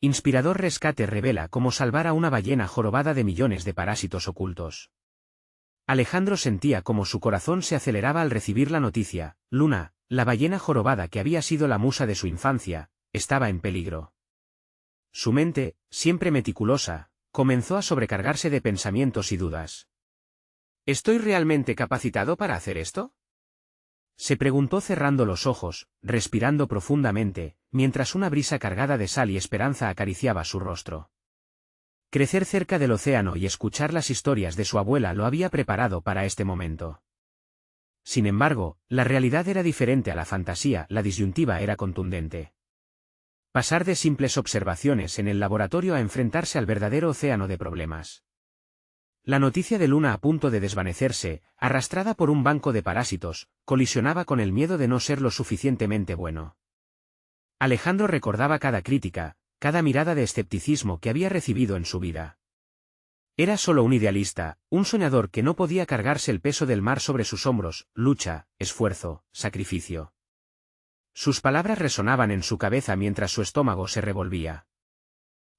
Inspirador rescate revela cómo salvar a una ballena jorobada de millones de parásitos ocultos. Alejandro sentía como su corazón se aceleraba al recibir la noticia. Luna, la ballena jorobada que había sido la musa de su infancia, estaba en peligro. Su mente, siempre meticulosa, comenzó a sobrecargarse de pensamientos y dudas. ¿Estoy realmente capacitado para hacer esto?, se preguntó cerrando los ojos, respirando profundamente, mientras una brisa cargada de sal y esperanza acariciaba su rostro. Crecer cerca del océano y escuchar las historias de su abuela lo había preparado para este momento. Sin embargo, la realidad era diferente a la fantasía, la disyuntiva era contundente. Pasar de simples observaciones en el laboratorio a enfrentarse al verdadero océano de problemas. La noticia de Luna a punto de desvanecerse, arrastrada por un banco de parásitos, colisionaba con el miedo de no ser lo suficientemente bueno. Alejandro recordaba cada crítica, cada mirada de escepticismo que había recibido en su vida. Era solo un idealista, un soñador que no podía cargarse el peso del mar sobre sus hombros, lucha, esfuerzo, sacrificio. Sus palabras resonaban en su cabeza mientras su estómago se revolvía.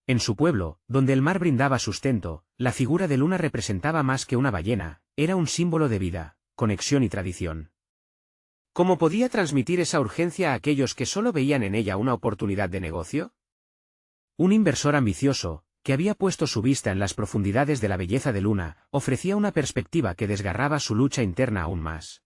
En su pueblo, donde el mar brindaba sustento, la figura de Luna representaba más que una ballena, era un símbolo de vida, conexión y tradición. ¿Cómo podía transmitir esa urgencia a aquellos que solo veían en ella una oportunidad de negocio? Un inversor ambicioso, que había puesto su vista en las profundidades de la belleza de Luna, ofrecía una perspectiva que desgarraba su lucha interna aún más.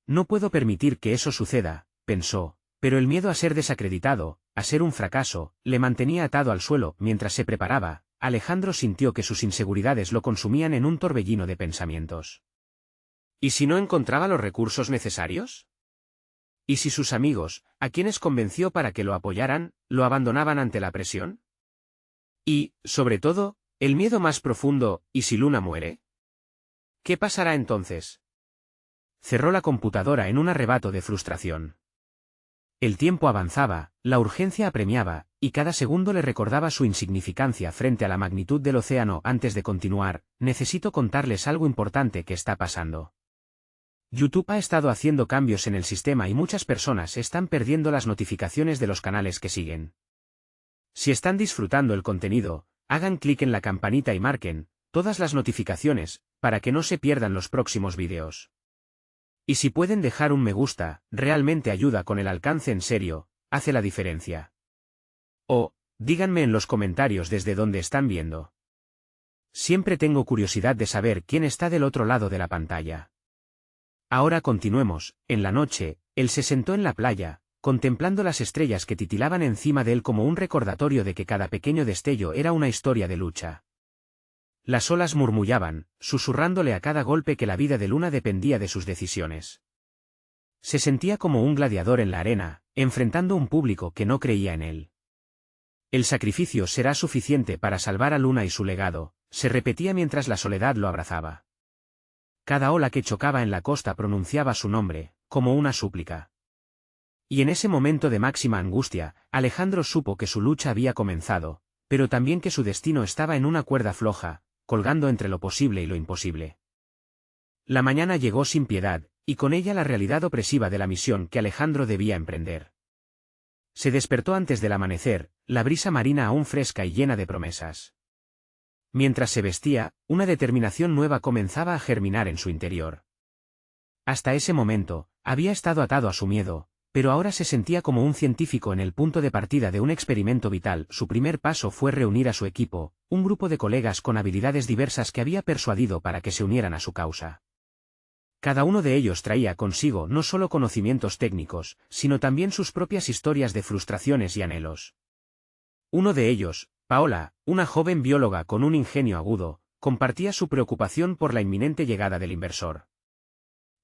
No puedo permitir que eso suceda, pensó. Pero el miedo a ser desacreditado, a ser un fracaso, le mantenía atado al suelo. Mientras se preparaba, Alejandro sintió que sus inseguridades lo consumían en un torbellino de pensamientos. ¿Y si no encontraba los recursos necesarios? ¿Y si sus amigos, a quienes convenció para que lo apoyaran, lo abandonaban ante la presión? Y, sobre todo, el miedo más profundo, ¿y si Luna muere? ¿Qué pasará entonces? Cerró la computadora en un arrebato de frustración. El tiempo avanzaba, la urgencia apremiaba, y cada segundo le recordaba su insignificancia frente a la magnitud del océano. Antes de continuar, necesito contarles algo importante que está pasando. YouTube ha estado haciendo cambios en el sistema y muchas personas están perdiendo las notificaciones de los canales que siguen. Si están disfrutando el contenido, hagan clic en la campanita y marquen todas las notificaciones, para que no se pierdan los próximos vídeos. Y si pueden dejar un me gusta, realmente ayuda con el alcance. En serio, hace la diferencia. O, díganme en los comentarios desde dónde están viendo. Siempre tengo curiosidad de saber quién está del otro lado de la pantalla. Ahora continuemos. En la noche, él se sentó en la playa, contemplando las estrellas que titilaban encima de él como un recordatorio de que cada pequeño destello era una historia de lucha. Las olas murmullaban, susurrándole a cada golpe que la vida de Luna dependía de sus decisiones. Se sentía como un gladiador en la arena, enfrentando un público que no creía en él. El sacrificio será suficiente para salvar a Luna y su legado, se repetía mientras la soledad lo abrazaba. Cada ola que chocaba en la costa pronunciaba su nombre, como una súplica. Y en ese momento de máxima angustia, Alejandro supo que su lucha había comenzado, pero también que su destino estaba en una cuerda floja, colgando entre lo posible y lo imposible. La mañana llegó sin piedad, y con ella la realidad opresiva de la misión que Alejandro debía emprender. Se despertó antes del amanecer, la brisa marina aún fresca y llena de promesas. Mientras se vestía, una determinación nueva comenzaba a germinar en su interior. Hasta ese momento, había estado atado a su miedo, pero ahora se sentía como un científico en el punto de partida de un experimento vital. Su primer paso fue reunir a su equipo, un grupo de colegas con habilidades diversas que había persuadido para que se unieran a su causa. Cada uno de ellos traía consigo no solo conocimientos técnicos, sino también sus propias historias de frustraciones y anhelos. Uno de ellos, Paola, una joven bióloga con un ingenio agudo, compartía su preocupación por la inminente llegada del inversor.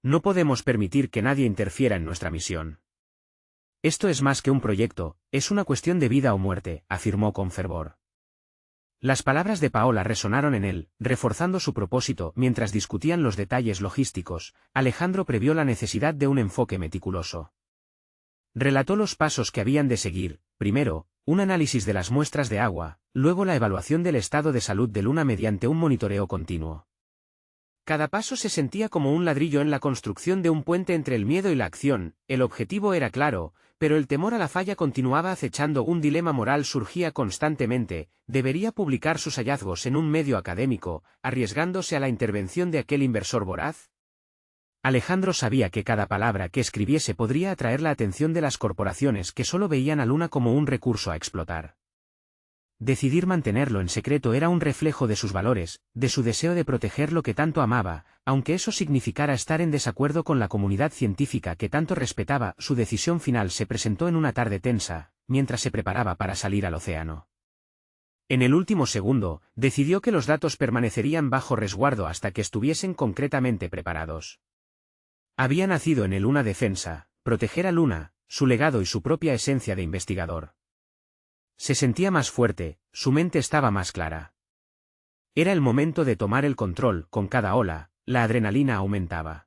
No podemos permitir que nadie interfiera en nuestra misión. Esto es más que un proyecto, es una cuestión de vida o muerte, afirmó con fervor. Las palabras de Paola resonaron en él, reforzando su propósito. Mientras discutían los detalles logísticos, Alejandro previó la necesidad de un enfoque meticuloso. Relató los pasos que habían de seguir: primero, un análisis de las muestras de agua, luego la evaluación del estado de salud de Luna mediante un monitoreo continuo. Cada paso se sentía como un ladrillo en la construcción de un puente entre el miedo y la acción. El objetivo era claro: pero el temor a la falla continuaba acechando. Un dilema moral surgía constantemente: ¿debería publicar sus hallazgos en un medio académico, arriesgándose a la intervención de aquel inversor voraz? Alejandro sabía que cada palabra que escribiese podría atraer la atención de las corporaciones que solo veían a Luna como un recurso a explotar. Decidir mantenerlo en secreto era un reflejo de sus valores, de su deseo de proteger lo que tanto amaba, aunque eso significara estar en desacuerdo con la comunidad científica que tanto respetaba. Su decisión final se presentó en una tarde tensa, mientras se preparaba para salir al océano. En el último segundo, decidió que los datos permanecerían bajo resguardo hasta que estuviesen concretamente preparados. Había nacido en él una defensa: proteger a Luna, su legado y su propia esencia de investigador. Se sentía más fuerte, su mente estaba más clara. Era el momento de tomar el control. Con cada ola, la adrenalina aumentaba.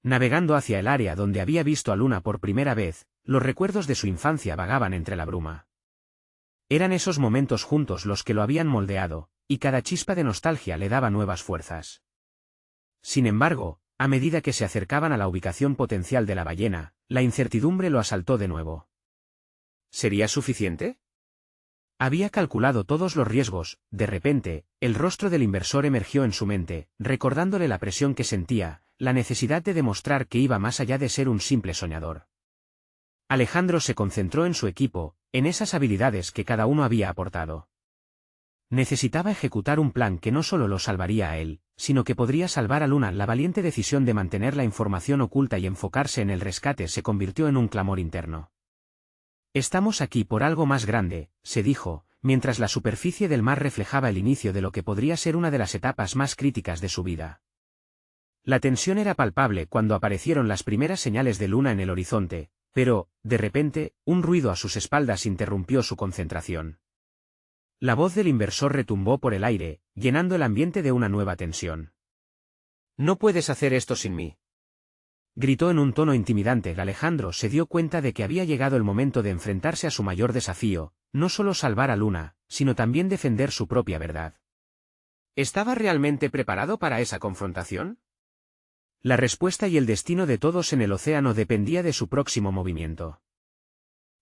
Navegando hacia el área donde había visto a Luna por primera vez, los recuerdos de su infancia vagaban entre la bruma. Eran esos momentos juntos los que lo habían moldeado, y cada chispa de nostalgia le daba nuevas fuerzas. Sin embargo, a medida que se acercaban a la ubicación potencial de la ballena, la incertidumbre lo asaltó de nuevo. ¿Sería suficiente? Había calculado todos los riesgos. De repente, el rostro del inversor emergió en su mente, recordándole la presión que sentía, la necesidad de demostrar que iba más allá de ser un simple soñador. Alejandro se concentró en su equipo, en esas habilidades que cada uno había aportado. Necesitaba ejecutar un plan que no solo lo salvaría a él, sino que podría salvar a Luna. La valiente decisión de mantener la información oculta y enfocarse en el rescate se convirtió en un clamor interno. Estamos aquí por algo más grande, se dijo, mientras la superficie del mar reflejaba el inicio de lo que podría ser una de las etapas más críticas de su vida. La tensión era palpable cuando aparecieron las primeras señales de Luna en el horizonte, pero, de repente, un ruido a sus espaldas interrumpió su concentración. La voz del inversor retumbó por el aire, llenando el ambiente de una nueva tensión. «No puedes hacer esto sin mí», gritó en un tono intimidante. Alejandro se dio cuenta de que había llegado el momento de enfrentarse a su mayor desafío: no solo salvar a Luna, sino también defender su propia verdad. ¿Estaba realmente preparado para esa confrontación? La respuesta y el destino de todos en el océano dependía de su próximo movimiento.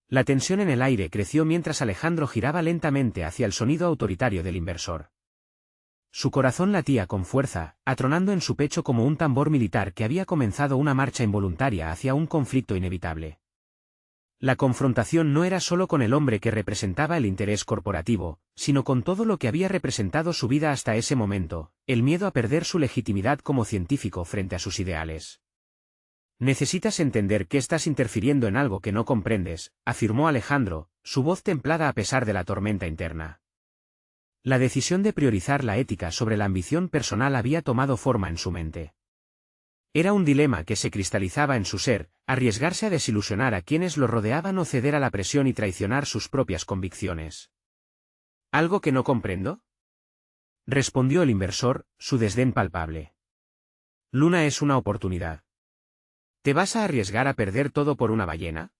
La tensión en el aire creció mientras Alejandro giraba lentamente hacia el sonido autoritario del inversor. Su corazón latía con fuerza, atronando en su pecho como un tambor militar que había comenzado una marcha involuntaria hacia un conflicto inevitable. La confrontación no era solo con el hombre que representaba el interés corporativo, sino con todo lo que había representado su vida hasta ese momento: el miedo a perder su legitimidad como científico frente a sus ideales. «Necesitas entender que estás interfiriendo en algo que no comprendes», afirmó Alejandro, su voz templada a pesar de la tormenta interna. La decisión de priorizar la ética sobre la ambición personal había tomado forma en su mente. Era un dilema que se cristalizaba en su ser: arriesgarse a desilusionar a quienes lo rodeaban o ceder a la presión y traicionar sus propias convicciones. ¿Algo que no comprendo?, respondió el inversor, su desdén palpable. Luna es una oportunidad. ¿Te vas a arriesgar a perder todo por una ballena?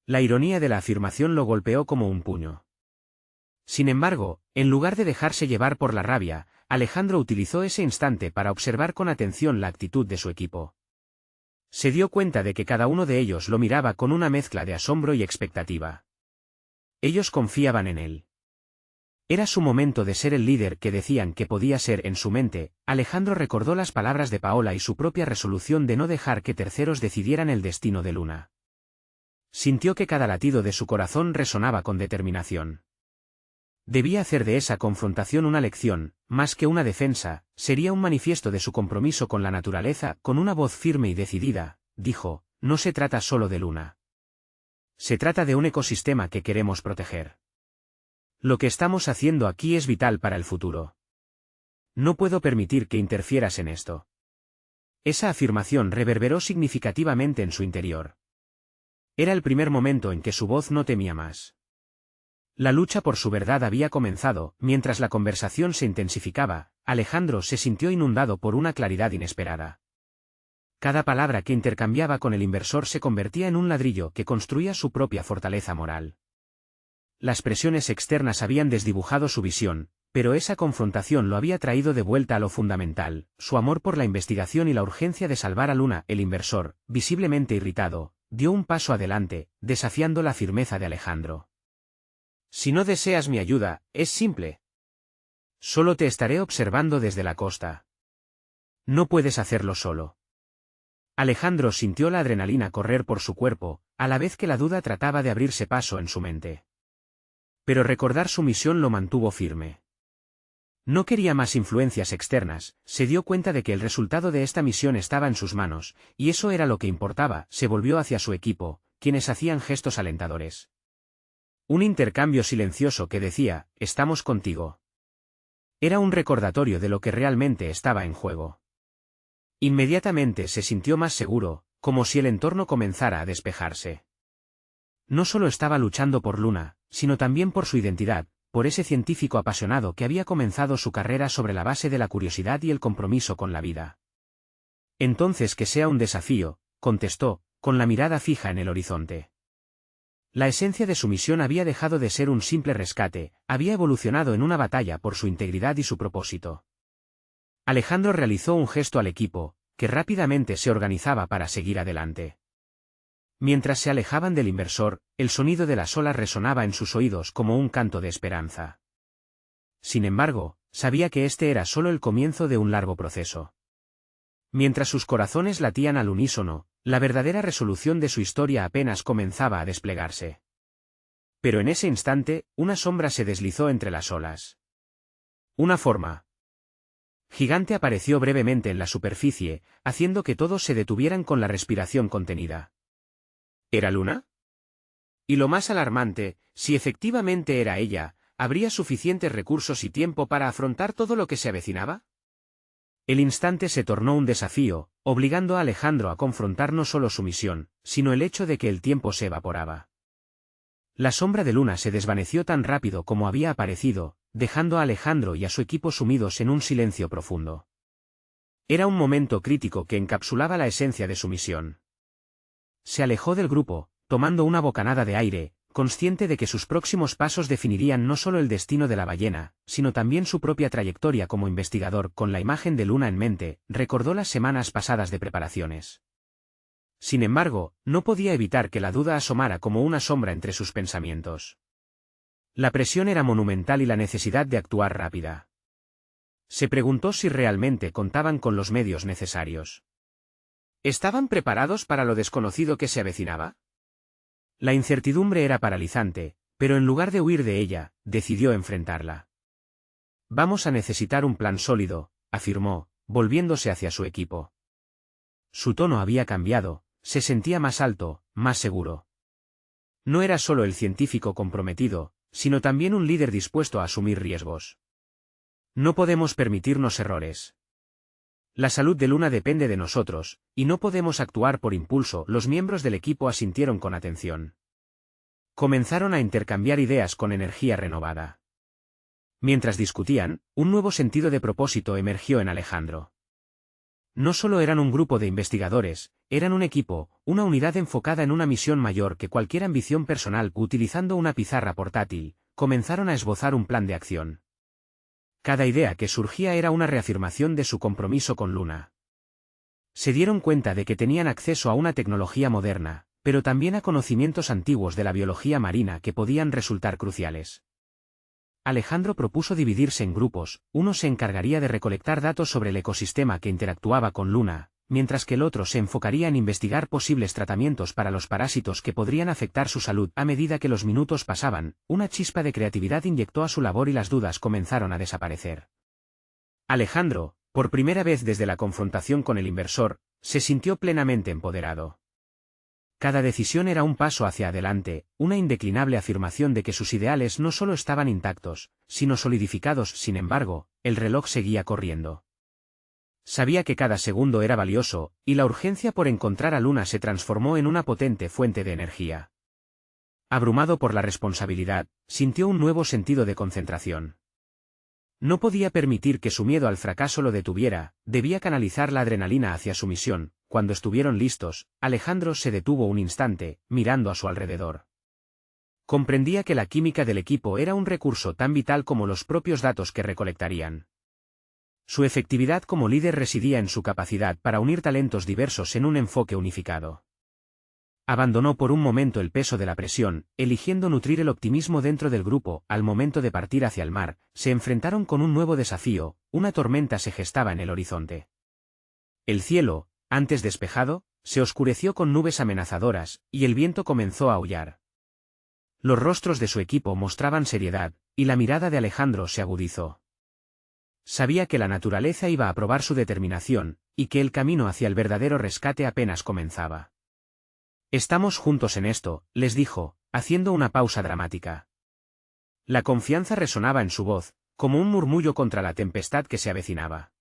La ironía de la afirmación lo golpeó como un puño. Sin embargo, en lugar de dejarse llevar por la rabia, Alejandro utilizó ese instante para observar con atención la actitud de su equipo. Se dio cuenta de que cada uno de ellos lo miraba con una mezcla de asombro y expectativa. Ellos confiaban en él. Era su momento de ser el líder que decían que podía ser. En su mente, Alejandro recordó las palabras de Paola y su propia resolución de no dejar que terceros decidieran el destino de Luna. Sintió que cada latido de su corazón resonaba con determinación. Debía hacer de esa confrontación una lección, más que una defensa. Sería un manifiesto de su compromiso con la naturaleza. Con una voz firme y decidida, dijo: no se trata solo de Luna. Se trata de un ecosistema que queremos proteger. Lo que estamos haciendo aquí es vital para el futuro. No puedo permitir que interfieras en esto. Esa afirmación reverberó significativamente en su interior. Era el primer momento en que su voz no temía más. La lucha por su verdad había comenzado. Mientras la conversación se intensificaba, Alejandro se sintió inundado por una claridad inesperada. Cada palabra que intercambiaba con el inversor se convertía en un ladrillo que construía su propia fortaleza moral. Las presiones externas habían desdibujado su visión, pero esa confrontación lo había traído de vuelta a lo fundamental: su amor por la investigación y la urgencia de salvar a Luna. El inversor, visiblemente irritado, dio un paso adelante, desafiando la firmeza de Alejandro. Si no deseas mi ayuda, es simple. Solo te estaré observando desde la costa. No puedes hacerlo solo. Alejandro sintió la adrenalina correr por su cuerpo, a la vez que la duda trataba de abrirse paso en su mente. Pero recordar su misión lo mantuvo firme. No quería más influencias externas, se dio cuenta de que el resultado de esta misión estaba en sus manos, y eso era lo que importaba. Se volvió hacia su equipo, quienes hacían gestos alentadores. Un intercambio silencioso que decía, «Estamos contigo». Era un recordatorio de lo que realmente estaba en juego. Inmediatamente se sintió más seguro, como si el entorno comenzara a despejarse. No solo estaba luchando por Luna, sino también por su identidad, por ese científico apasionado que había comenzado su carrera sobre la base de la curiosidad y el compromiso con la vida. Entonces que sea un desafío, contestó, con la mirada fija en el horizonte. La esencia de su misión había dejado de ser un simple rescate, había evolucionado en una batalla por su integridad y su propósito. Alejandro realizó un gesto al equipo, que rápidamente se organizaba para seguir adelante. Mientras se alejaban del inversor, el sonido de las olas resonaba en sus oídos como un canto de esperanza. Sin embargo, sabía que este era solo el comienzo de un largo proceso. Mientras sus corazones latían al unísono, la verdadera resolución de su historia apenas comenzaba a desplegarse. Pero en ese instante, una sombra se deslizó entre las olas. Una forma gigante apareció brevemente en la superficie, haciendo que todos se detuvieran con la respiración contenida. ¿Era Luna? Y lo más alarmante, si efectivamente era ella, ¿habría suficientes recursos y tiempo para afrontar todo lo que se avecinaba? El instante se tornó un desafío, obligando a Alejandro a confrontar no solo su misión, sino el hecho de que el tiempo se evaporaba. La sombra de Luna se desvaneció tan rápido como había aparecido, dejando a Alejandro y a su equipo sumidos en un silencio profundo. Era un momento crítico que encapsulaba la esencia de su misión. Se alejó del grupo, tomando una bocanada de aire, consciente de que sus próximos pasos definirían no solo el destino de la ballena, sino también su propia trayectoria como investigador. Con la imagen de Luna en mente, recordó las semanas pasadas de preparaciones. Sin embargo, no podía evitar que la duda asomara como una sombra entre sus pensamientos. La presión era monumental y la necesidad de actuar rápida. Se preguntó si realmente contaban con los medios necesarios. ¿Estaban preparados para lo desconocido que se avecinaba? La incertidumbre era paralizante, pero en lugar de huir de ella, decidió enfrentarla. Vamos a necesitar un plan sólido, afirmó, volviéndose hacia su equipo. Su tono había cambiado, se sentía más alto, más seguro. No era solo el científico comprometido, sino también un líder dispuesto a asumir riesgos. No podemos permitirnos errores. La salud de Luna depende de nosotros, y no podemos actuar por impulso. Los miembros del equipo asintieron con atención. Comenzaron a intercambiar ideas con energía renovada. Mientras discutían, un nuevo sentido de propósito emergió en Alejandro. No solo eran un grupo de investigadores, eran un equipo, una unidad enfocada en una misión mayor que cualquier ambición personal. Utilizando una pizarra portátil, comenzaron a esbozar un plan de acción. Cada idea que surgía era una reafirmación de su compromiso con Luna. Se dieron cuenta de que tenían acceso a una tecnología moderna, pero también a conocimientos antiguos de la biología marina que podían resultar cruciales. Alejandro propuso dividirse en grupos, uno se encargaría de recolectar datos sobre el ecosistema que interactuaba con Luna, mientras que el otro se enfocaría en investigar posibles tratamientos para los parásitos que podrían afectar su salud. A medida que los minutos pasaban, una chispa de creatividad inyectó a su labor y las dudas comenzaron a desaparecer. Alejandro, por primera vez desde la confrontación con el inversor, se sintió plenamente empoderado. Cada decisión era un paso hacia adelante, una indeclinable afirmación de que sus ideales no solo estaban intactos, sino solidificados. Sin embargo, el reloj seguía corriendo. Sabía que cada segundo era valioso, y la urgencia por encontrar a Luna se transformó en una potente fuente de energía. Abrumado por la responsabilidad, sintió un nuevo sentido de concentración. No podía permitir que su miedo al fracaso lo detuviera, debía canalizar la adrenalina hacia su misión. Cuando estuvieron listos, Alejandro se detuvo un instante, mirando a su alrededor. Comprendía que la química del equipo era un recurso tan vital como los propios datos que recolectarían. Su efectividad como líder residía en su capacidad para unir talentos diversos en un enfoque unificado. Abandonó por un momento el peso de la presión, eligiendo nutrir el optimismo dentro del grupo. Al momento de partir hacia el mar, se enfrentaron con un nuevo desafío, una tormenta se gestaba en el horizonte. El cielo, antes despejado, se oscureció con nubes amenazadoras, y el viento comenzó a aullar. Los rostros de su equipo mostraban seriedad, y la mirada de Alejandro se agudizó. Sabía que la naturaleza iba a probar su determinación, y que el camino hacia el verdadero rescate apenas comenzaba. «Estamos juntos en esto», les dijo, haciendo una pausa dramática. La confianza resonaba en su voz, como un murmullo contra la tempestad que se avecinaba.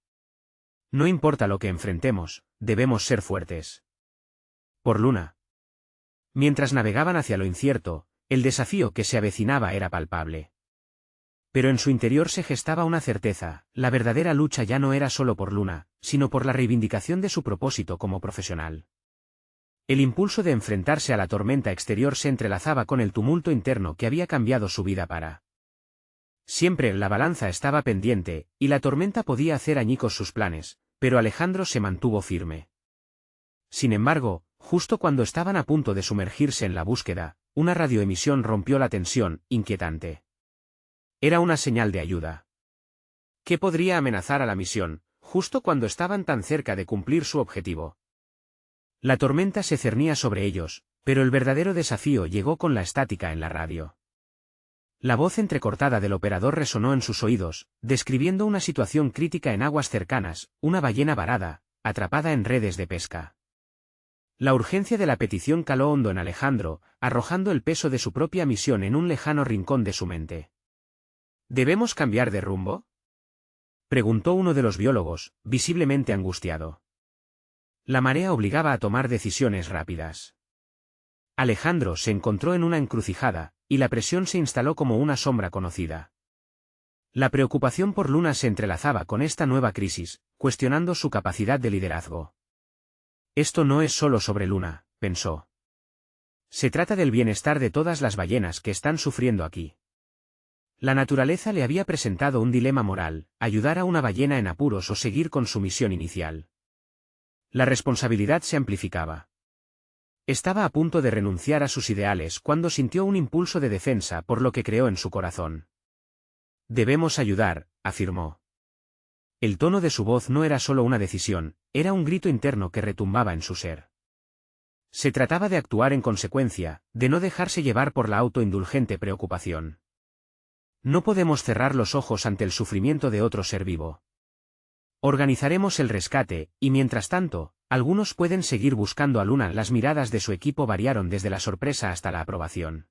«No importa lo que enfrentemos, debemos ser fuertes». Por Luna. Mientras navegaban hacia lo incierto, el desafío que se avecinaba era palpable. Pero en su interior se gestaba una certeza: la verdadera lucha ya no era solo por Luna, sino por la reivindicación de su propósito como profesional. El impulso de enfrentarse a la tormenta exterior se entrelazaba con el tumulto interno que había cambiado su vida para siempre. La balanza estaba pendiente, y la tormenta podía hacer añicos sus planes, pero Alejandro se mantuvo firme. Sin embargo, justo cuando estaban a punto de sumergirse en la búsqueda, una radioemisión rompió la tensión, inquietante. Era una señal de ayuda. ¿Qué podría amenazar a la misión, justo cuando estaban tan cerca de cumplir su objetivo? La tormenta se cernía sobre ellos, pero el verdadero desafío llegó con la estática en la radio. La voz entrecortada del operador resonó en sus oídos, describiendo una situación crítica en aguas cercanas: una ballena varada, atrapada en redes de pesca. La urgencia de la petición caló hondo en Alejandro, arrojando el peso de su propia misión en un lejano rincón de su mente. ¿Debemos cambiar de rumbo?, preguntó uno de los biólogos, visiblemente angustiado. La marea obligaba a tomar decisiones rápidas. Alejandro se encontró en una encrucijada, y la presión se instaló como una sombra conocida. La preocupación por Luna se entrelazaba con esta nueva crisis, cuestionando su capacidad de liderazgo. «Esto no es solo sobre Luna», pensó. «Se trata del bienestar de todas las ballenas que están sufriendo aquí». La naturaleza le había presentado un dilema moral: ayudar a una ballena en apuros o seguir con su misión inicial. La responsabilidad se amplificaba. Estaba a punto de renunciar a sus ideales cuando sintió un impulso de defensa por lo que creó en su corazón. «Debemos ayudar», afirmó. El tono de su voz no era solo una decisión, era un grito interno que retumbaba en su ser. Se trataba de actuar en consecuencia, de no dejarse llevar por la autoindulgente preocupación. No podemos cerrar los ojos ante el sufrimiento de otro ser vivo. Organizaremos el rescate, y mientras tanto, algunos pueden seguir buscando a Luna. Las miradas de su equipo variaron desde la sorpresa hasta la aprobación.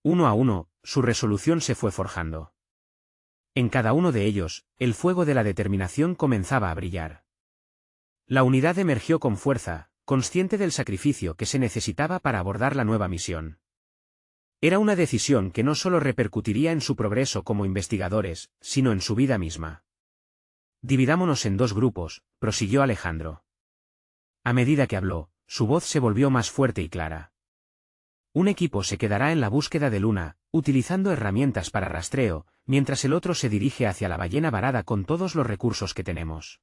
Uno a uno, su resolución se fue forjando. En cada uno de ellos, el fuego de la determinación comenzaba a brillar. La unidad emergió con fuerza, consciente del sacrificio que se necesitaba para abordar la nueva misión. Era una decisión que no solo repercutiría en su progreso como investigadores, sino en su vida misma. «Dividámonos en dos grupos», prosiguió Alejandro. A medida que habló, su voz se volvió más fuerte y clara. «Un equipo se quedará en la búsqueda de Luna, utilizando herramientas para rastreo, mientras el otro se dirige hacia la ballena varada con todos los recursos que tenemos».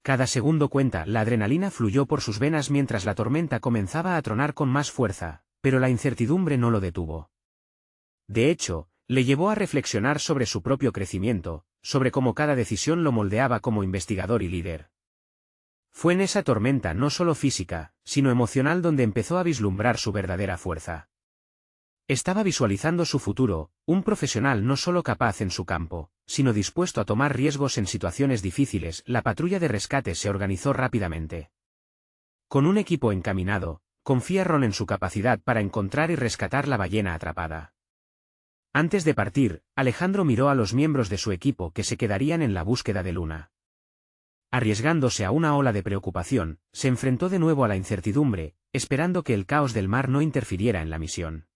Cada segundo cuenta. La adrenalina fluyó por sus venas mientras la tormenta comenzaba a tronar con más fuerza, pero la incertidumbre no lo detuvo. De hecho, le llevó a reflexionar sobre su propio crecimiento, sobre cómo cada decisión lo moldeaba como investigador y líder. Fue en esa tormenta no solo física, sino emocional donde empezó a vislumbrar su verdadera fuerza. Estaba visualizando su futuro, un profesional no solo capaz en su campo, sino dispuesto a tomar riesgos en situaciones difíciles. La patrulla de rescate se organizó rápidamente. Con un equipo encaminado, confiaron en su capacidad para encontrar y rescatar la ballena atrapada. Antes de partir, Alejandro miró a los miembros de su equipo que se quedarían en la búsqueda de Luna. Arriesgándose a una ola de preocupación, se enfrentó de nuevo a la incertidumbre, esperando que el caos del mar no interfiriera en la misión.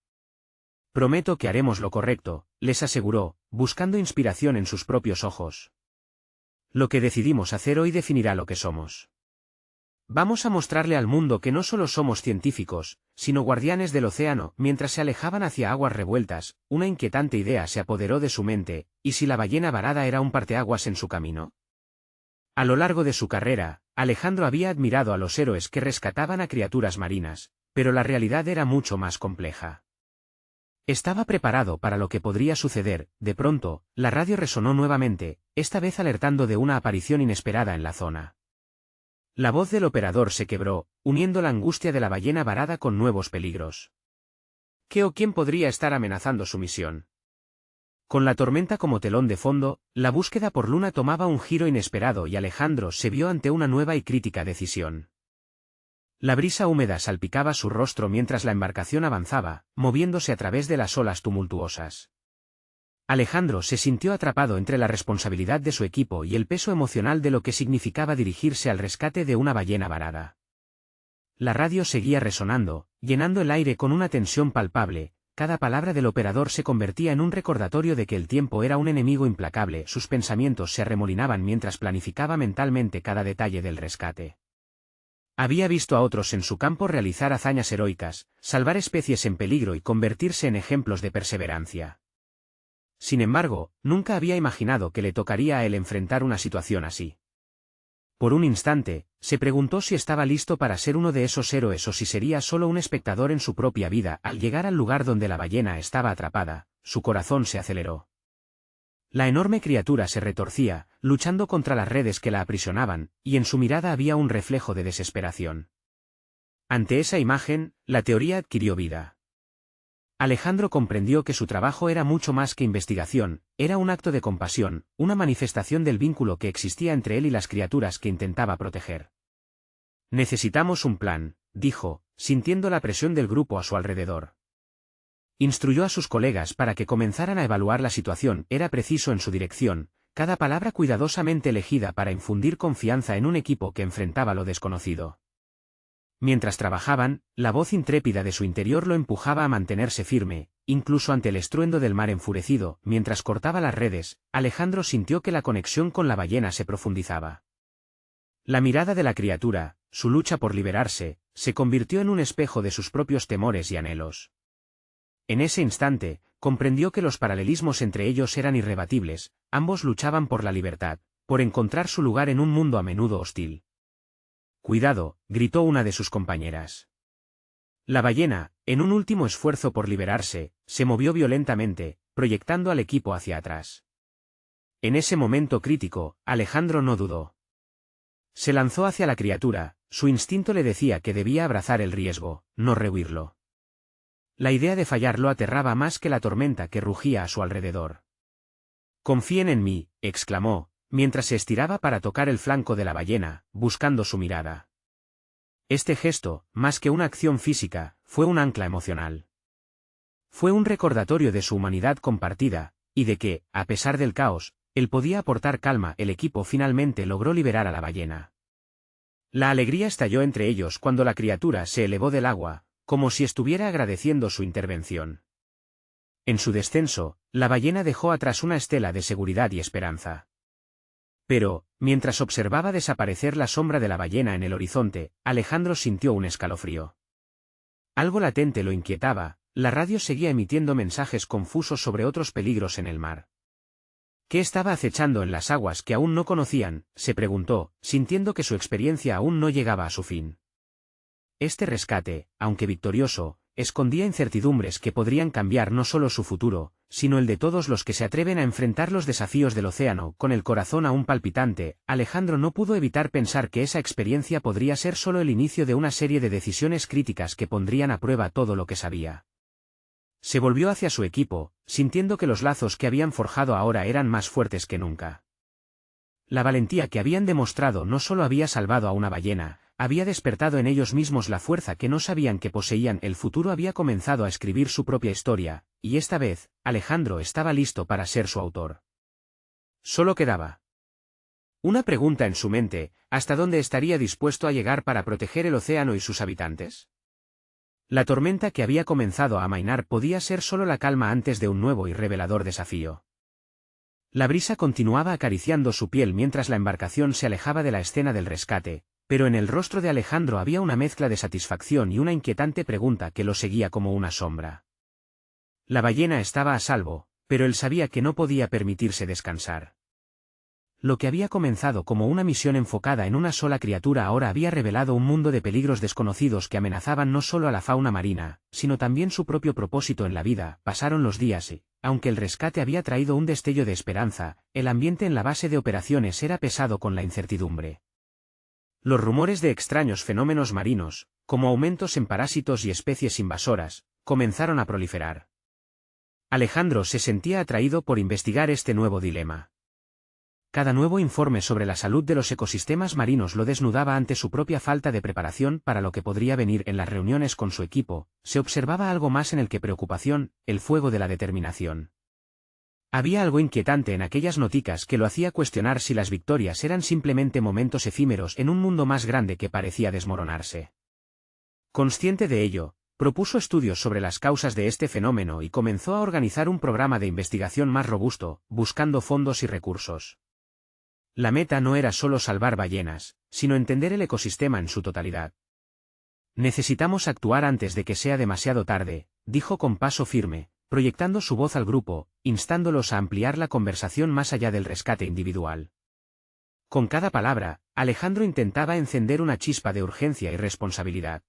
«Prometo que haremos lo correcto», les aseguró, buscando inspiración en sus propios ojos. «Lo que decidimos hacer hoy definirá lo que somos. Vamos a mostrarle al mundo que no solo somos científicos, sino guardianes del océano». Mientras se alejaban hacia aguas revueltas, una inquietante idea se apoderó de su mente: ¿y si la ballena varada era un parteaguas en su camino? A lo largo de su carrera, Alejandro había admirado a los héroes que rescataban a criaturas marinas, pero la realidad era mucho más compleja. Estaba preparado para lo que podría suceder. De pronto, la radio resonó nuevamente, esta vez alertando de una aparición inesperada en la zona. La voz del operador se quebró, uniendo la angustia de la ballena varada con nuevos peligros. ¿Qué o quién podría estar amenazando su misión? Con la tormenta como telón de fondo, la búsqueda por Luna tomaba un giro inesperado y Alejandro se vio ante una nueva y crítica decisión. La brisa húmeda salpicaba su rostro mientras la embarcación avanzaba, moviéndose a través de las olas tumultuosas. Alejandro se sintió atrapado entre la responsabilidad de su equipo y el peso emocional de lo que significaba dirigirse al rescate de una ballena varada. La radio seguía resonando, llenando el aire con una tensión palpable. Cada palabra del operador se convertía en un recordatorio de que el tiempo era un enemigo implacable. Sus pensamientos se arremolinaban mientras planificaba mentalmente cada detalle del rescate. Había visto a otros en su campo realizar hazañas heroicas, salvar especies en peligro y convertirse en ejemplos de perseverancia. Sin embargo, nunca había imaginado que le tocaría a él enfrentar una situación así. Por un instante, se preguntó si estaba listo para ser uno de esos héroes o si sería solo un espectador en su propia vida. Al llegar al lugar donde la ballena estaba atrapada, su corazón se aceleró. La enorme criatura se retorcía, luchando contra las redes que la aprisionaban, y en su mirada había un reflejo de desesperación. Ante esa imagen, la teoría adquirió vida. Alejandro comprendió que su trabajo era mucho más que investigación, era un acto de compasión, una manifestación del vínculo que existía entre él y las criaturas que intentaba proteger. Necesitamos un plan, dijo, sintiendo la presión del grupo a su alrededor. Instruyó a sus colegas para que comenzaran a evaluar la situación. Era preciso en su dirección, cada palabra cuidadosamente elegida para infundir confianza en un equipo que enfrentaba lo desconocido. Mientras trabajaban, la voz intrépida de su interior lo empujaba a mantenerse firme, incluso ante el estruendo del mar enfurecido. Mientras cortaba las redes, Alejandro sintió que la conexión con la ballena se profundizaba. La mirada de la criatura, su lucha por liberarse, se convirtió en un espejo de sus propios temores y anhelos. En ese instante, comprendió que los paralelismos entre ellos eran irrebatibles, ambos luchaban por la libertad, por encontrar su lugar en un mundo a menudo hostil. «Cuidado», gritó una de sus compañeras. La ballena, en un último esfuerzo por liberarse, se movió violentamente, proyectando al equipo hacia atrás. En ese momento crítico, Alejandro no dudó. Se lanzó hacia la criatura, su instinto le decía que debía abrazar el riesgo, no rehuirlo. La idea de fallar lo aterraba más que la tormenta que rugía a su alrededor. «Confíen en mí», exclamó, mientras se estiraba para tocar el flanco de la ballena, buscando su mirada. Este gesto, más que una acción física, fue un ancla emocional. Fue un recordatorio de su humanidad compartida, y de que, a pesar del caos, él podía aportar calma. El equipo finalmente logró liberar a la ballena. La alegría estalló entre ellos cuando la criatura se elevó del agua, como si estuviera agradeciendo su intervención. En su descenso, la ballena dejó atrás una estela de seguridad y esperanza. Pero, mientras observaba desaparecer la sombra de la ballena en el horizonte, Alejandro sintió un escalofrío. Algo latente lo inquietaba, la radio seguía emitiendo mensajes confusos sobre otros peligros en el mar. ¿Qué estaba acechando en las aguas que aún no conocían?, se preguntó, sintiendo que su experiencia aún no llegaba a su fin. Este rescate, aunque victorioso, escondía incertidumbres que podrían cambiar no solo su futuro, sino el de todos los que se atreven a enfrentar los desafíos del océano. Con el corazón aún palpitante, Alejandro no pudo evitar pensar que esa experiencia podría ser solo el inicio de una serie de decisiones críticas que pondrían a prueba todo lo que sabía. Se volvió hacia su equipo, sintiendo que los lazos que habían forjado ahora eran más fuertes que nunca. La valentía que habían demostrado no solo había salvado a una ballena, había despertado en ellos mismos la fuerza que no sabían que poseían. El futuro había comenzado a escribir su propia historia, y esta vez, Alejandro estaba listo para ser su autor. Solo quedaba una pregunta en su mente: ¿hasta dónde estaría dispuesto a llegar para proteger el océano y sus habitantes? La tormenta que había comenzado a amainar podía ser solo la calma antes de un nuevo y revelador desafío. La brisa continuaba acariciando su piel mientras la embarcación se alejaba de la escena del rescate, pero en el rostro de Alejandro había una mezcla de satisfacción y una inquietante pregunta que lo seguía como una sombra. La ballena estaba a salvo, pero él sabía que no podía permitirse descansar. Lo que había comenzado como una misión enfocada en una sola criatura ahora había revelado un mundo de peligros desconocidos que amenazaban no solo a la fauna marina, sino también su propio propósito en la vida. Pasaron los días y, aunque el rescate había traído un destello de esperanza, el ambiente en la base de operaciones era pesado con la incertidumbre. Los rumores de extraños fenómenos marinos, como aumentos en parásitos y especies invasoras, comenzaron a proliferar. Alejandro se sentía atraído por investigar este nuevo dilema. Cada nuevo informe sobre la salud de los ecosistemas marinos lo desnudaba ante su propia falta de preparación para lo que podría venir. En las reuniones con su equipo, se observaba algo más en el que preocupación, el fuego de la determinación. Había algo inquietante en aquellas noticas que lo hacía cuestionar si las victorias eran simplemente momentos efímeros en un mundo más grande que parecía desmoronarse. Consciente de ello, propuso estudios sobre las causas de este fenómeno y comenzó a organizar un programa de investigación más robusto, buscando fondos y recursos. La meta no era solo salvar ballenas, sino entender el ecosistema en su totalidad. Necesitamos actuar antes de que sea demasiado tarde, dijo con paso firme, proyectando su voz al grupo, instándolos a ampliar la conversación más allá del rescate individual. Con cada palabra, Alejandro intentaba encender una chispa de urgencia y responsabilidad.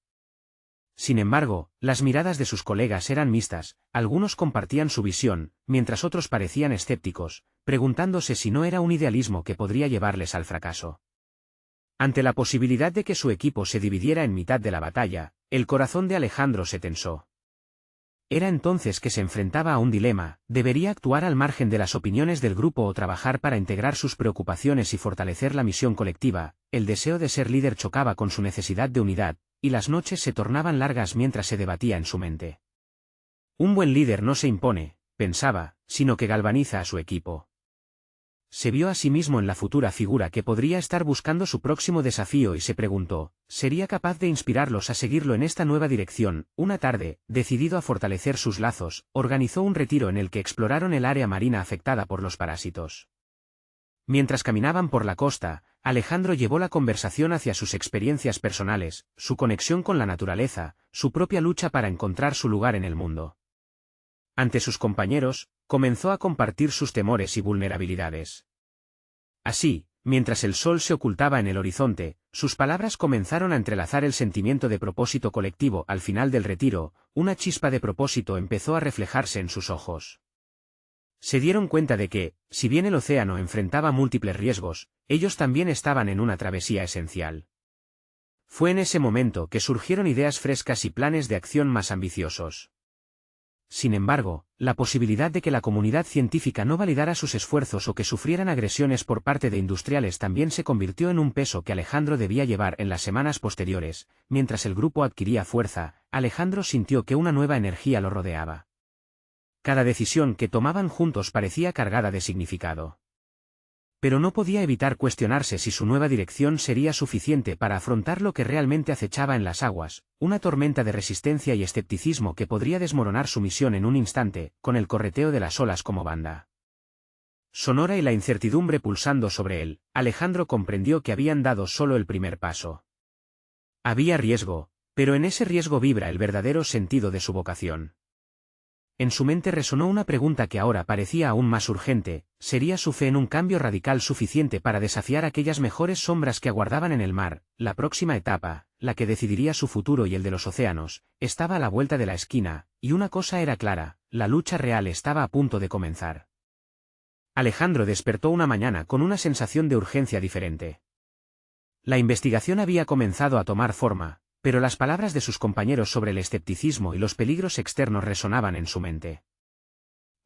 Sin embargo, las miradas de sus colegas eran mixtas, algunos compartían su visión, mientras otros parecían escépticos, preguntándose si no era un idealismo que podría llevarles al fracaso. Ante la posibilidad de que su equipo se dividiera en mitad de la batalla, el corazón de Alejandro se tensó. Era entonces que se enfrentaba a un dilema: ¿debería actuar al margen de las opiniones del grupo o trabajar para integrar sus preocupaciones y fortalecer la misión colectiva? El deseo de ser líder chocaba con su necesidad de unidad, y las noches se tornaban largas mientras se debatía en su mente. Un buen líder no se impone, pensaba, sino que galvaniza a su equipo. Se vio a sí mismo en la futura figura que podría estar buscando su próximo desafío y se preguntó, ¿sería capaz de inspirarlos a seguirlo en esta nueva dirección? Una tarde, decidido a fortalecer sus lazos, organizó un retiro en el que exploraron el área marina afectada por los parásitos. Mientras caminaban por la costa, Alejandro llevó la conversación hacia sus experiencias personales, su conexión con la naturaleza, su propia lucha para encontrar su lugar en el mundo. Ante sus compañeros, comenzó a compartir sus temores y vulnerabilidades. Así, mientras el sol se ocultaba en el horizonte, sus palabras comenzaron a entrelazar el sentimiento de propósito colectivo. Al final del retiro, una chispa de propósito empezó a reflejarse en sus ojos. Se dieron cuenta de que, si bien el océano enfrentaba múltiples riesgos, ellos también estaban en una travesía esencial. Fue en ese momento que surgieron ideas frescas y planes de acción más ambiciosos. Sin embargo, la posibilidad de que la comunidad científica no validara sus esfuerzos o que sufrieran agresiones por parte de industriales también se convirtió en un peso que Alejandro debía llevar en las semanas posteriores. Mientras el grupo adquiría fuerza, Alejandro sintió que una nueva energía lo rodeaba. Cada decisión que tomaban juntos parecía cargada de significado. Pero no podía evitar cuestionarse si su nueva dirección sería suficiente para afrontar lo que realmente acechaba en las aguas, una tormenta de resistencia y escepticismo que podría desmoronar su misión en un instante, con el correteo de las olas como banda sonora y la incertidumbre pulsando sobre él. Alejandro comprendió que habían dado solo el primer paso. Había riesgo, pero en ese riesgo vibra el verdadero sentido de su vocación. En su mente resonó una pregunta que ahora parecía aún más urgente: ¿sería su fe en un cambio radical suficiente para desafiar aquellas mejores sombras que aguardaban en el mar? La próxima etapa, la que decidiría su futuro y el de los océanos, estaba a la vuelta de la esquina, y una cosa era clara: la lucha real estaba a punto de comenzar. Alejandro despertó una mañana con una sensación de urgencia diferente. La investigación había comenzado a tomar forma, pero las palabras de sus compañeros sobre el escepticismo y los peligros externos resonaban en su mente.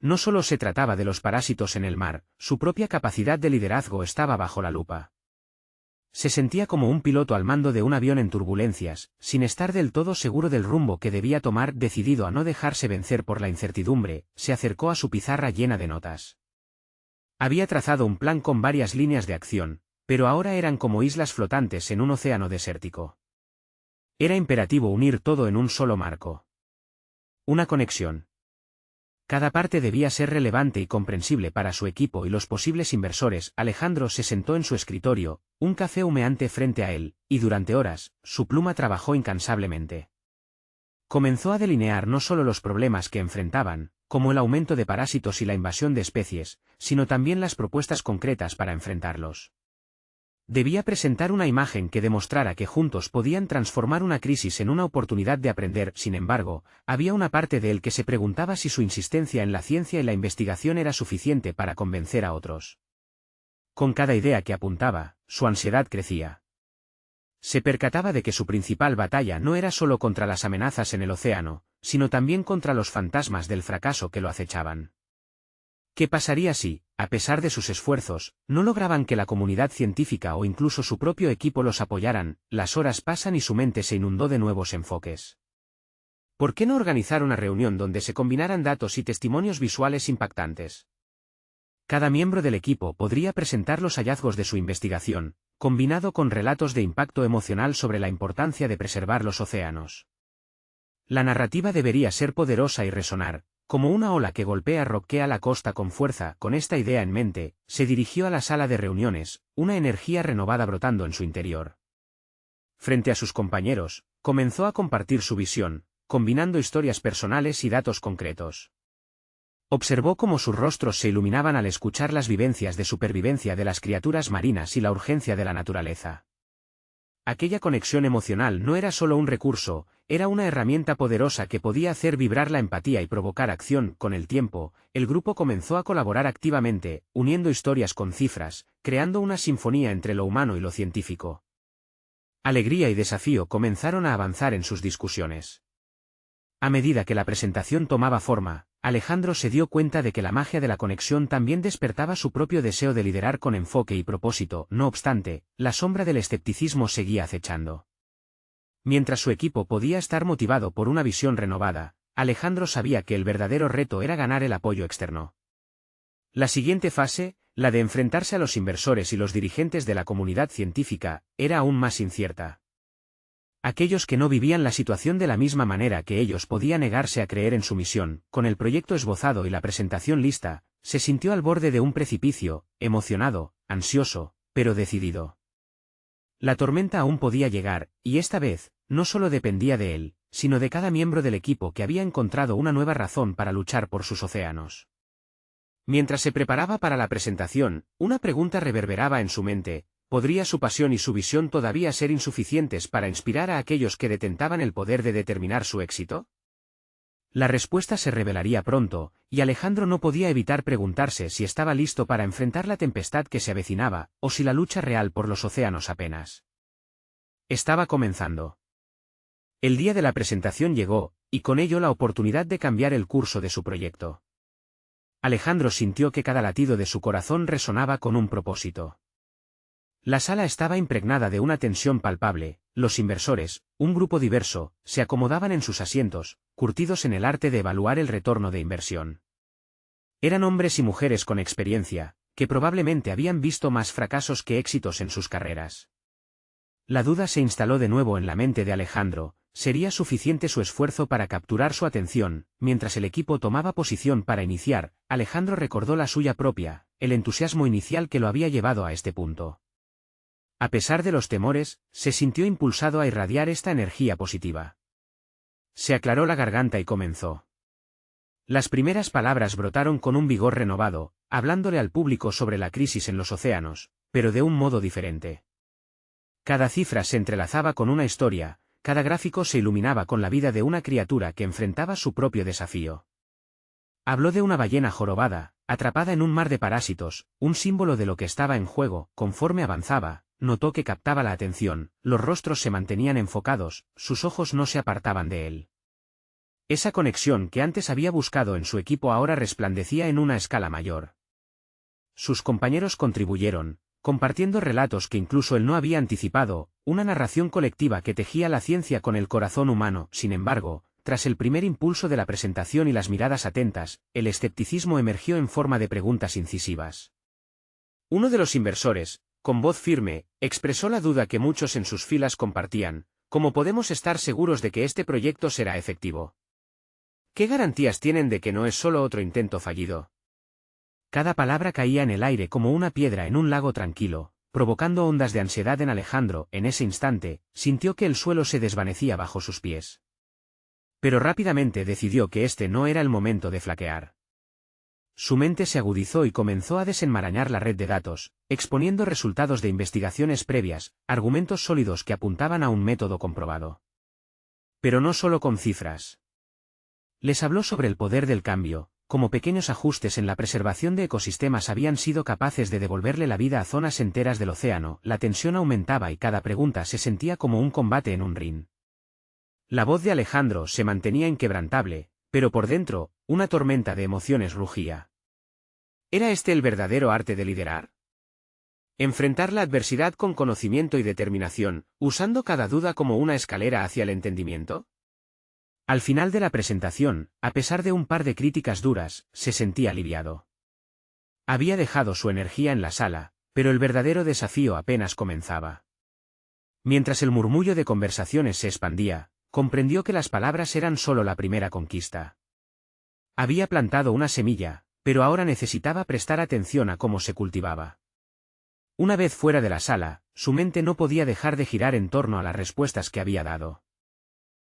No solo se trataba de los parásitos en el mar, su propia capacidad de liderazgo estaba bajo la lupa. Se sentía como un piloto al mando de un avión en turbulencias, sin estar del todo seguro del rumbo que debía tomar. Decidido a no dejarse vencer por la incertidumbre, se acercó a su pizarra llena de notas. Había trazado un plan con varias líneas de acción, pero ahora eran como islas flotantes en un océano desértico. Era imperativo unir todo en un solo marco. Una conexión. Cada parte debía ser relevante y comprensible para su equipo y los posibles inversores. Alejandro se sentó en su escritorio, un café humeante frente a él, y durante horas, su pluma trabajó incansablemente. Comenzó a delinear no solo los problemas que enfrentaban, como el aumento de parásitos y la invasión de especies, sino también las propuestas concretas para enfrentarlos. Debía presentar una imagen que demostrara que juntos podían transformar una crisis en una oportunidad de aprender. Sin embargo, había una parte de él que se preguntaba si su insistencia en la ciencia y la investigación era suficiente para convencer a otros. Con cada idea que apuntaba, su ansiedad crecía. Se percataba de que su principal batalla no era solo contra las amenazas en el océano, sino también contra los fantasmas del fracaso que lo acechaban. ¿Qué pasaría si, a pesar de sus esfuerzos, no lograban que la comunidad científica o incluso su propio equipo los apoyaran? Las horas pasan y su mente se inundó de nuevos enfoques. ¿Por qué no organizar una reunión donde se combinaran datos y testimonios visuales impactantes? Cada miembro del equipo podría presentar los hallazgos de su investigación, combinado con relatos de impacto emocional sobre la importancia de preservar los océanos. La narrativa debería ser poderosa y resonar, como una ola que roquea la costa con fuerza. Con esta idea en mente, se dirigió a la sala de reuniones, una energía renovada brotando en su interior. Frente a sus compañeros, comenzó a compartir su visión, combinando historias personales y datos concretos. Observó cómo sus rostros se iluminaban al escuchar las vivencias de supervivencia de las criaturas marinas y la urgencia de la naturaleza. Aquella conexión emocional no era solo un recurso, era una herramienta poderosa que podía hacer vibrar la empatía y provocar acción. Con el tiempo, el grupo comenzó a colaborar activamente, uniendo historias con cifras, creando una sinfonía entre lo humano y lo científico. Alegría y desafío comenzaron a avanzar en sus discusiones. A medida que la presentación tomaba forma, Alejandro se dio cuenta de que la magia de la conexión también despertaba su propio deseo de liderar con enfoque y propósito. No obstante, la sombra del escepticismo seguía acechando. Mientras su equipo podía estar motivado por una visión renovada, Alejandro sabía que el verdadero reto era ganar el apoyo externo. La siguiente fase, la de enfrentarse a los inversores y los dirigentes de la comunidad científica, era aún más incierta. Aquellos que no vivían la situación de la misma manera que ellos podían negarse a creer en su misión. Con el proyecto esbozado y la presentación lista, se sintió al borde de un precipicio, emocionado, ansioso, pero decidido. La tormenta aún podía llegar, y esta vez, no solo dependía de él, sino de cada miembro del equipo que había encontrado una nueva razón para luchar por sus océanos. Mientras se preparaba para la presentación, una pregunta reverberaba en su mente: ¿podría su pasión y su visión todavía ser insuficientes para inspirar a aquellos que detentaban el poder de determinar su éxito? La respuesta se revelaría pronto, y Alejandro no podía evitar preguntarse si estaba listo para enfrentar la tempestad que se avecinaba, o si la lucha real por los océanos apenas estaba comenzando. El día de la presentación llegó, y con ello la oportunidad de cambiar el curso de su proyecto. Alejandro sintió que cada latido de su corazón resonaba con un propósito. La sala estaba impregnada de una tensión palpable. Los inversores, un grupo diverso, se acomodaban en sus asientos, curtidos en el arte de evaluar el retorno de inversión. Eran hombres y mujeres con experiencia, que probablemente habían visto más fracasos que éxitos en sus carreras. La duda se instaló de nuevo en la mente de Alejandro: ¿sería suficiente su esfuerzo para capturar su atención? Mientras el equipo tomaba posición para iniciar, Alejandro recordó la suya propia, el entusiasmo inicial que lo había llevado a este punto. A pesar de los temores, se sintió impulsado a irradiar esta energía positiva. Se aclaró la garganta y comenzó. Las primeras palabras brotaron con un vigor renovado, hablándole al público sobre la crisis en los océanos, pero de un modo diferente. Cada cifra se entrelazaba con una historia, cada gráfico se iluminaba con la vida de una criatura que enfrentaba su propio desafío. Habló de una ballena jorobada, atrapada en un mar de parásitos, un símbolo de lo que estaba en juego. Conforme avanzaba, notó que captaba la atención, los rostros se mantenían enfocados, sus ojos no se apartaban de él. Esa conexión que antes había buscado en su equipo ahora resplandecía en una escala mayor. Sus compañeros contribuyeron, compartiendo relatos que incluso él no había anticipado, una narración colectiva que tejía la ciencia con el corazón humano. Sin embargo, tras el primer impulso de la presentación y las miradas atentas, el escepticismo emergió en forma de preguntas incisivas. Uno de los inversores, con voz firme, expresó la duda que muchos en sus filas compartían: ¿cómo podemos estar seguros de que este proyecto será efectivo? ¿Qué garantías tienen de que no es solo otro intento fallido? Cada palabra caía en el aire como una piedra en un lago tranquilo, provocando ondas de ansiedad en Alejandro. En ese instante, sintió que el suelo se desvanecía bajo sus pies. Pero rápidamente decidió que este no era el momento de flaquear. Su mente se agudizó y comenzó a desenmarañar la red de datos, exponiendo resultados de investigaciones previas, argumentos sólidos que apuntaban a un método comprobado. Pero no solo con cifras. Les habló sobre el poder del cambio, como pequeños ajustes en la preservación de ecosistemas habían sido capaces de devolverle la vida a zonas enteras del océano. La tensión aumentaba y cada pregunta se sentía como un combate en un ring. La voz de Alejandro se mantenía inquebrantable, pero por dentro, una tormenta de emociones rugía. ¿Era este el verdadero arte de liderar? Enfrentar la adversidad con conocimiento y determinación, usando cada duda como una escalera hacia el entendimiento. Al final de la presentación, a pesar de un par de críticas duras, se sentía aliviado. Había dejado su energía en la sala, pero el verdadero desafío apenas comenzaba. Mientras el murmullo de conversaciones se expandía, comprendió que las palabras eran solo la primera conquista. Había plantado una semilla, pero ahora necesitaba prestar atención a cómo se cultivaba. Una vez fuera de la sala, su mente no podía dejar de girar en torno a las respuestas que había dado.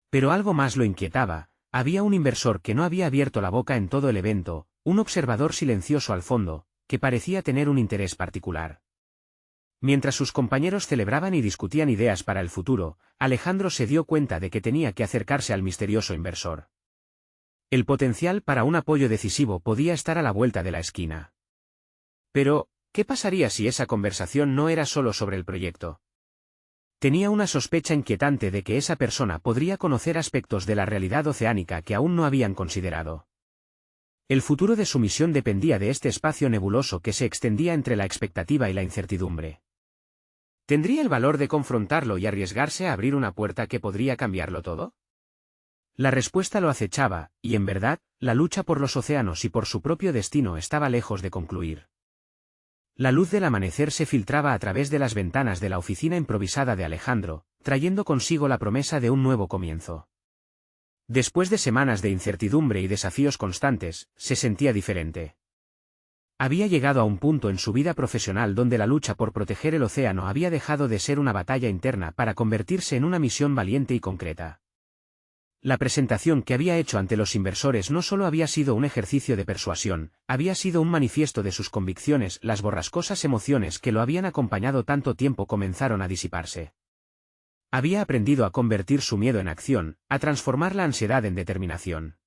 Pero algo más lo inquietaba: había un inversor que no había abierto la boca en todo el evento, un observador silencioso al fondo, que parecía tener un interés particular. Mientras sus compañeros celebraban y discutían ideas para el futuro, Alejandro se dio cuenta de que tenía que acercarse al misterioso inversor. El potencial para un apoyo decisivo podía estar a la vuelta de la esquina. Pero, ¿qué pasaría si esa conversación no era solo sobre el proyecto? Tenía una sospecha inquietante de que esa persona podría conocer aspectos de la realidad oceánica que aún no habían considerado. El futuro de su misión dependía de este espacio nebuloso que se extendía entre la expectativa y la incertidumbre. ¿Tendría el valor de confrontarlo y arriesgarse a abrir una puerta que podría cambiarlo todo? La respuesta lo acechaba, y en verdad, la lucha por los océanos y por su propio destino estaba lejos de concluir. La luz del amanecer se filtraba a través de las ventanas de la oficina improvisada de Alejandro, trayendo consigo la promesa de un nuevo comienzo. Después de semanas de incertidumbre y desafíos constantes, se sentía diferente. Había llegado a un punto en su vida profesional donde la lucha por proteger el océano había dejado de ser una batalla interna para convertirse en una misión valiente y concreta. La presentación que había hecho ante los inversores no solo había sido un ejercicio de persuasión, había sido un manifiesto de sus convicciones. Las borrascosas emociones que lo habían acompañado tanto tiempo comenzaron a disiparse. Había aprendido a convertir su miedo en acción, a transformar la ansiedad en determinación.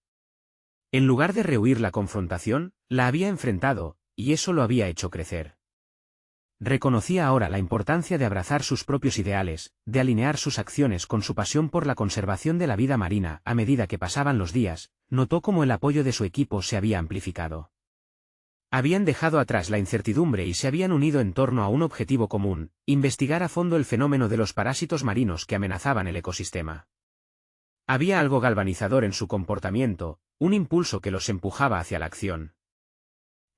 En lugar de rehuir la confrontación, la había enfrentado, y eso lo había hecho crecer. Reconocía ahora la importancia de abrazar sus propios ideales, de alinear sus acciones con su pasión por la conservación de la vida marina. A medida que pasaban los días, notó cómo el apoyo de su equipo se había amplificado. Habían dejado atrás la incertidumbre y se habían unido en torno a un objetivo común: investigar a fondo el fenómeno de los parásitos marinos que amenazaban el ecosistema. Había algo galvanizador en su comportamiento, un impulso que los empujaba hacia la acción.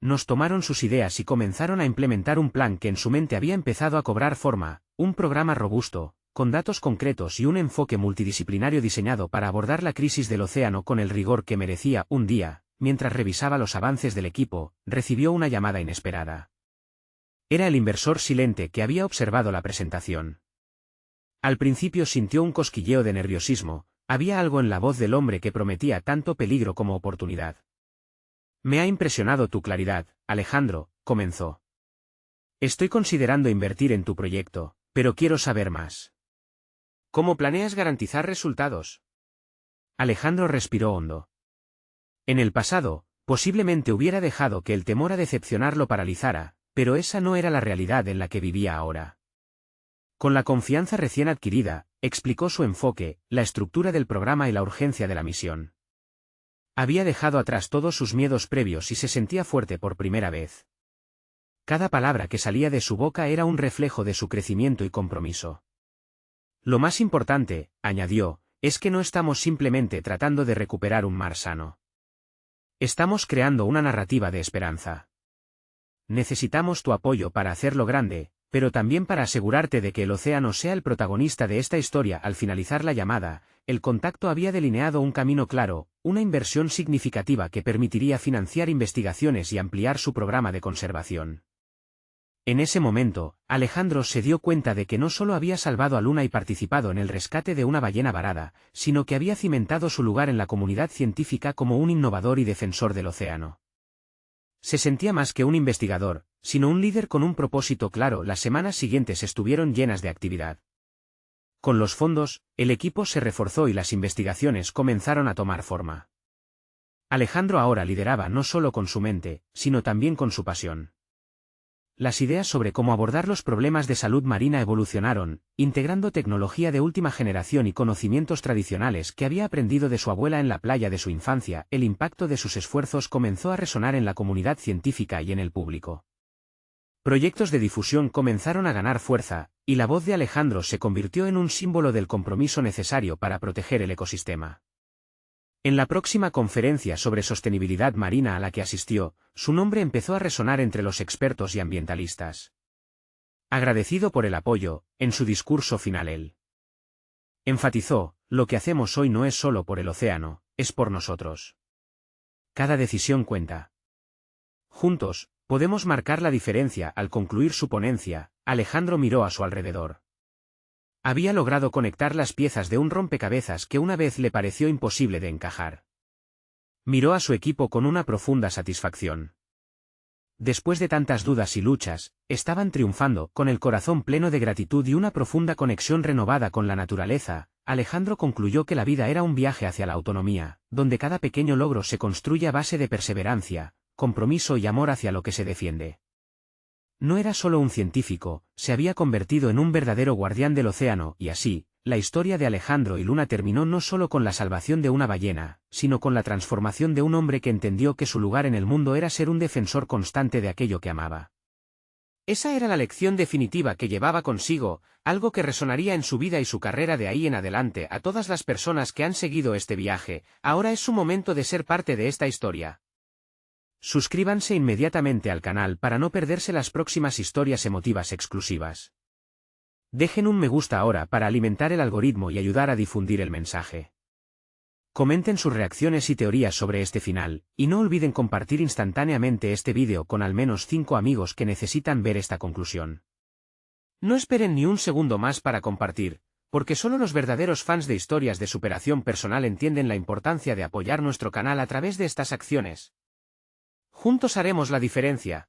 Nos tomaron sus ideas y comenzaron a implementar un plan que en su mente había empezado a cobrar forma, un programa robusto, con datos concretos y un enfoque multidisciplinario diseñado para abordar la crisis del océano con el rigor que merecía. Un día, mientras revisaba los avances del equipo, recibió una llamada inesperada. Era el inversor silente que había observado la presentación. Al principio sintió un cosquilleo de nerviosismo: había algo en la voz del hombre que prometía tanto peligro como oportunidad. «Me ha impresionado tu claridad, Alejandro», comenzó. «Estoy considerando invertir en tu proyecto, pero quiero saber más. ¿Cómo planeas garantizar resultados?» Alejandro respiró hondo. En el pasado, posiblemente hubiera dejado que el temor a decepcionar lo paralizara, pero esa no era la realidad en la que vivía ahora. Con la confianza recién adquirida, explicó su enfoque, la estructura del programa y la urgencia de la misión. Había dejado atrás todos sus miedos previos y se sentía fuerte por primera vez. Cada palabra que salía de su boca era un reflejo de su crecimiento y compromiso. «Lo más importante», añadió, «es que no estamos simplemente tratando de recuperar un mar sano. Estamos creando una narrativa de esperanza. Necesitamos tu apoyo para hacerlo grande, pero también para asegurarte de que el océano sea el protagonista de esta historia». Al finalizar la llamada, el contacto había delineado un camino claro, una inversión significativa que permitiría financiar investigaciones y ampliar su programa de conservación. En ese momento, Alejandro se dio cuenta de que no solo había salvado a Luna y participado en el rescate de una ballena varada, sino que había cimentado su lugar en la comunidad científica como un innovador y defensor del océano. Se sentía más que un investigador, sino un líder con un propósito claro. Las semanas siguientes estuvieron llenas de actividad. Con los fondos, el equipo se reforzó y las investigaciones comenzaron a tomar forma. Alejandro ahora lideraba no solo con su mente, sino también con su pasión. Las ideas sobre cómo abordar los problemas de salud marina evolucionaron, integrando tecnología de última generación y conocimientos tradicionales que había aprendido de su abuela en la playa de su infancia. El impacto de sus esfuerzos comenzó a resonar en la comunidad científica y en el público. Proyectos de difusión comenzaron a ganar fuerza, y la voz de Alejandro se convirtió en un símbolo del compromiso necesario para proteger el ecosistema. En la próxima conferencia sobre sostenibilidad marina a la que asistió, su nombre empezó a resonar entre los expertos y ambientalistas. Agradecido por el apoyo, en su discurso final él enfatizó: lo que hacemos hoy no es solo por el océano, es por nosotros. Cada decisión cuenta. Juntos, podemos marcar la diferencia. Al concluir su ponencia, Alejandro miró a su alrededor. Había logrado conectar las piezas de un rompecabezas que una vez le pareció imposible de encajar. Miró a su equipo con una profunda satisfacción. Después de tantas dudas y luchas, estaban triunfando. Con el corazón pleno de gratitud y una profunda conexión renovada con la naturaleza, Alejandro concluyó que la vida era un viaje hacia la autonomía, donde cada pequeño logro se construye a base de perseverancia, compromiso y amor hacia lo que se defiende. No era solo un científico, se había convertido en un verdadero guardián del océano, y así, la historia de Alejandro y Luna terminó no solo con la salvación de una ballena, sino con la transformación de un hombre que entendió que su lugar en el mundo era ser un defensor constante de aquello que amaba. Esa era la lección definitiva que llevaba consigo, algo que resonaría en su vida y su carrera de ahí en adelante. A todas las personas que han seguido este viaje, ahora es su momento de ser parte de esta historia. Suscríbanse inmediatamente al canal para no perderse las próximas historias emotivas exclusivas. Dejen un me gusta ahora para alimentar el algoritmo y ayudar a difundir el mensaje. Comenten sus reacciones y teorías sobre este final, y no olviden compartir instantáneamente este vídeo con al menos 5 amigos que necesitan ver esta conclusión. No esperen ni un segundo más para compartir, porque solo los verdaderos fans de historias de superación personal entienden la importancia de apoyar nuestro canal a través de estas acciones. Juntos haremos la diferencia.